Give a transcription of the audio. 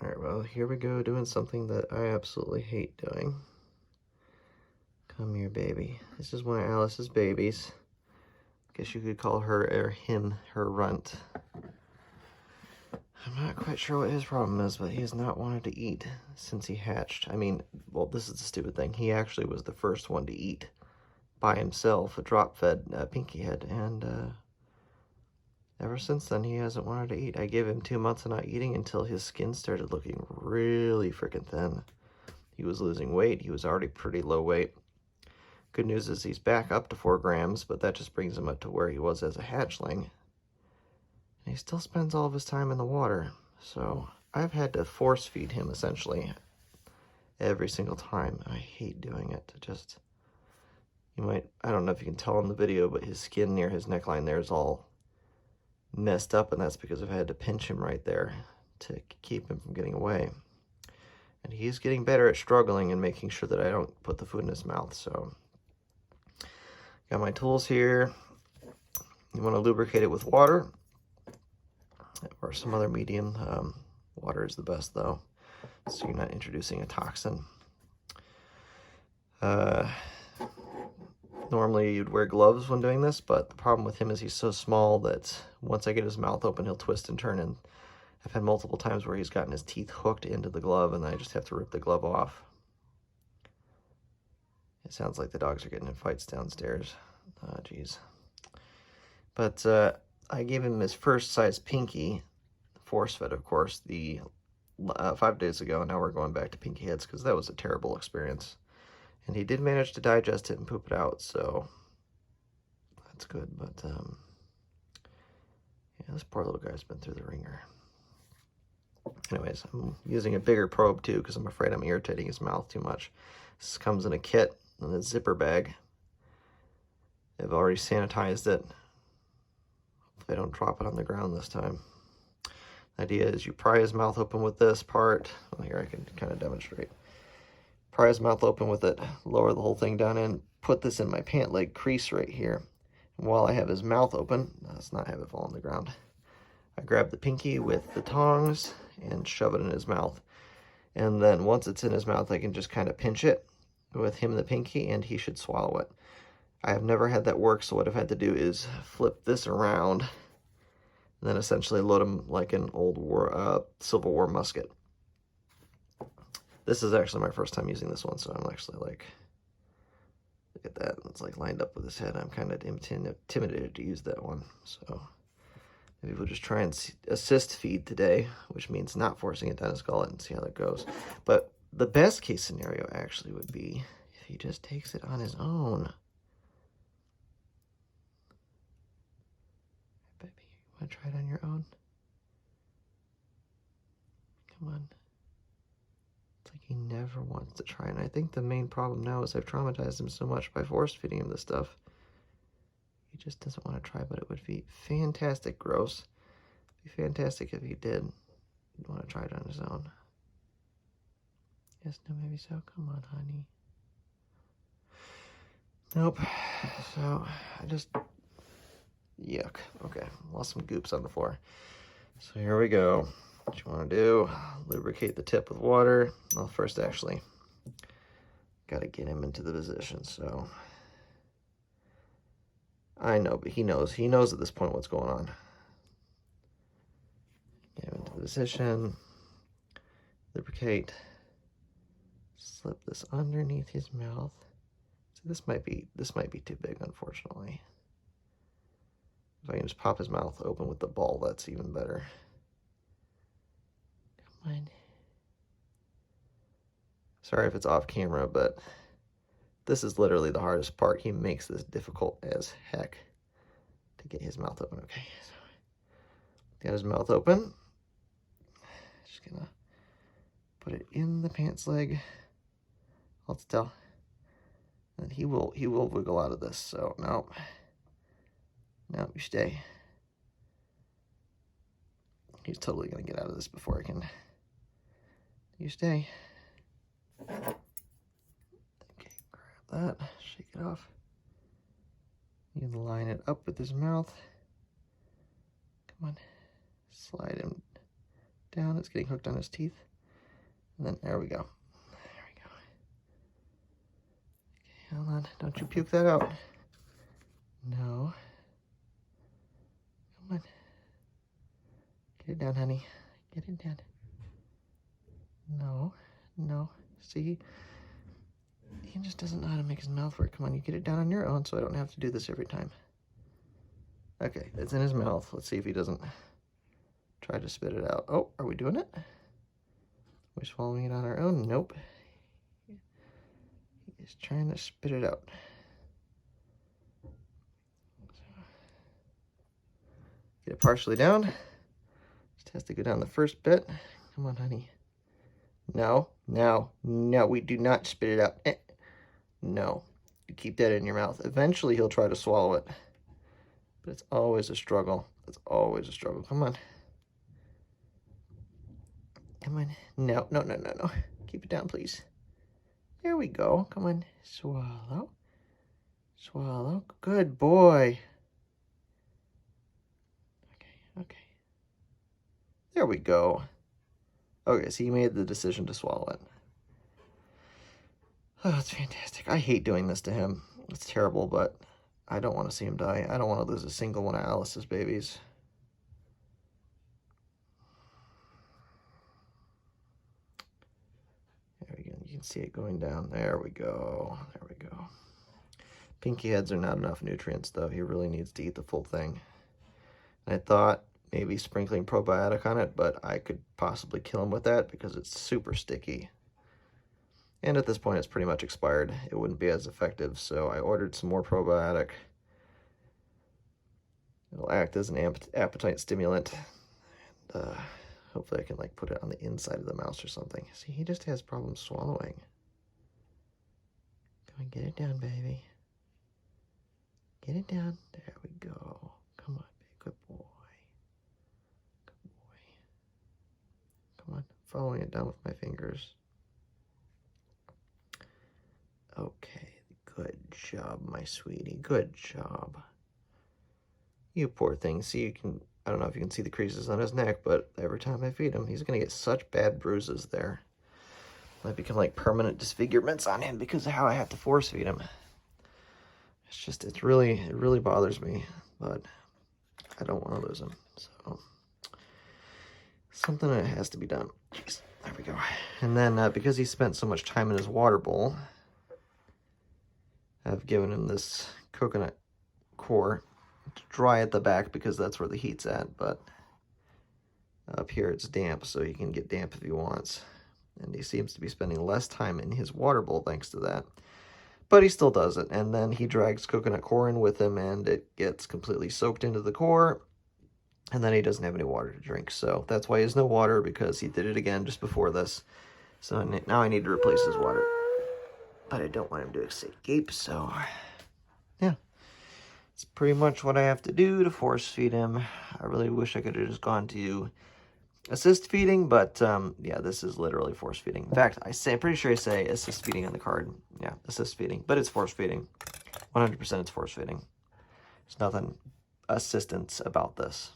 Alright, well, here we go doing something that I absolutely hate doing. Come here, baby. This is one of Alice's babies. Guess you could call her or him her runt. I'm not quite sure what his problem is, but he has not wanted to eat since he hatched. I mean, well, this is the stupid thing. He actually was the first one to eat by himself, a drop-fed pinky head, and ever since then, he hasn't wanted to eat. I gave him 2 months of not eating until his skin started looking really freaking thin. He was losing weight. He was already pretty low weight. Good news is he's back up to 4 grams, but that just brings him up to where he was as a hatchling. And he still spends all of his time in the water. So I've had to force feed him, essentially, every single time. I hate doing it. You might, I don't know if you can tell in the video, but his skin near his neckline there is all messed up, and that's because I've had to pinch him right there to keep him from getting away. And he's getting better at struggling and making sure that I don't put the food in his mouth. So got my tools here. You want to lubricate it with water or some other medium. Water is the best though, so you're not introducing a toxin. Normally you'd wear gloves when doing this, but the problem with him is he's so small that once I get his mouth open, he'll twist and turn, and I've had multiple times where he's gotten his teeth hooked into the glove, and I just have to rip the glove off. It sounds like the dogs are getting in fights downstairs. Oh, geez. But I gave him his first size pinky, force-fed, of course, 5 days ago. Now we're going back to pinky heads because that was a terrible experience. And he did manage to digest it and poop it out, so that's good. But yeah, this poor little guy's been through the ringer. Anyways, I'm using a bigger probe too because I'm afraid I'm irritating his mouth too much. This comes in a kit in a zipper bag. I've already sanitized it. Hopefully I don't drop it on the ground this time. The idea is you pry his mouth open with this part. Well, here I can kind of demonstrate. Pry his mouth open with it, lower the whole thing down in, put this in my pant leg crease right here. And while I have his mouth open, let's not have it fall on the ground, I grab the pinky with the tongs and shove it in his mouth. And then once it's in his mouth, I can just kind of pinch it with him and the pinky, and he should swallow it. I have never had that work, so what I've had to do is flip this around and then essentially load him like an old Civil War musket. This is actually my first time using this one, so I'm actually like, look at that, it's like lined up with his head. I'm kind of intimidated to use that one, so maybe we'll just try and assist feed today, which means not forcing it down his gullet, and see how that goes. But the best case scenario actually would be if he just takes it on his own. Baby, you want to try it on your own? Come on. It's like he never wants to try, and I think the main problem now is I've traumatized him so much by force feeding him this stuff. He just doesn't want to try, but it would be fantastic, gross. It'd be fantastic if he did want to try it on his own. Yes, no, maybe so. Come on, honey. Nope. So, I just... Yuck. Okay, lost some goops on the floor. So here we go. What you want to do, lubricate the tip with water. Well, first actually, got to get him into the position. So I know, but he knows at this point what's going on. Get him into the position, lubricate, slip this underneath his mouth. So this might be too big, unfortunately. If I can just pop his mouth open with the ball, that's even better. Come on. Sorry if it's off camera, but this is literally the hardest part. He makes this difficult as heck to get his mouth open. Okay, so got his mouth open. Just gonna put it in the pants leg. Hold still. And he will wiggle out of this. So no, you stay. He's totally gonna get out of this before I can. You stay. Okay, grab that, shake it off. You can line it up with his mouth. Come on, slide him down. It's getting hooked on his teeth. And then, there we go. There we go. Okay, hold on. Don't you puke that out. No. Come on. Get it down, honey. Get it down. No. No. See? He just doesn't know how to make his mouth work. Come on, you get it down on your own so I don't have to do this every time. Okay, it's in his mouth. Let's see if he doesn't try to spit it out. Oh, are we doing it? We're swallowing it on our own? Nope. He's trying to spit it out. Get it partially down. Just has to go down the first bit. Come on, honey. No, no, no, we do not spit it out. No, you keep that in your mouth. Eventually he'll try to swallow it, but it's always a struggle. It's always a struggle. Come on. Come on. No, no, no, no, no. Keep it down, please. There we go. Come on. Swallow. Swallow. Good boy. Okay, okay. There we go. Okay, so he made the decision to swallow it. Oh, that's fantastic. I hate doing this to him. It's terrible, but I don't want to see him die. I don't want to lose a single one of Alys's babies. There we go. You can see it going down. There we go. There we go. Pinky heads are not enough nutrients, though. He really needs to eat the full thing. And I thought maybe sprinkling probiotic on it, but I could possibly kill him with that because it's super sticky. And at this point, it's pretty much expired. It wouldn't be as effective, so I ordered some more probiotic. It'll act as an appetite stimulant. And hopefully I can like put it on the inside of the mouse or something. See, he just has problems swallowing. Come on, get it down, baby. Get it down. There we go. Come on, baby. Good boy. Good boy. Come on, following it down with my fingers. Okay, good job, my sweetie. Good job. You poor thing. See, you can, I don't know if you can see the creases on his neck, but every time I feed him, he's going to get such bad bruises there. Might become like permanent disfigurements on him because of how I have to force feed him. It's just, it really bothers me, but I don't want to lose him. So, something that has to be done. Jeez, there we go. And then because he spent so much time in his water bowl, I've given him this coconut core to dry at the back because that's where the heat's at, but up here it's damp, so he can get damp if he wants. And he seems to be spending less time in his water bowl thanks to that. But he still does it, and then he drags coconut core in with him, and it gets completely soaked into the core, and then he doesn't have any water to drink. So that's why he has no water, because he did it again just before this. So now I need to replace his water. But I don't want him to escape, so yeah. It's pretty much what I have to do to force feed him. I really wish I could have just gone to assist feeding, but yeah, this is literally force feeding. In fact, I'm pretty sure I say assist feeding on the card. Yeah, assist feeding, but it's force feeding. 100% it's force feeding. There's nothing assistance about this.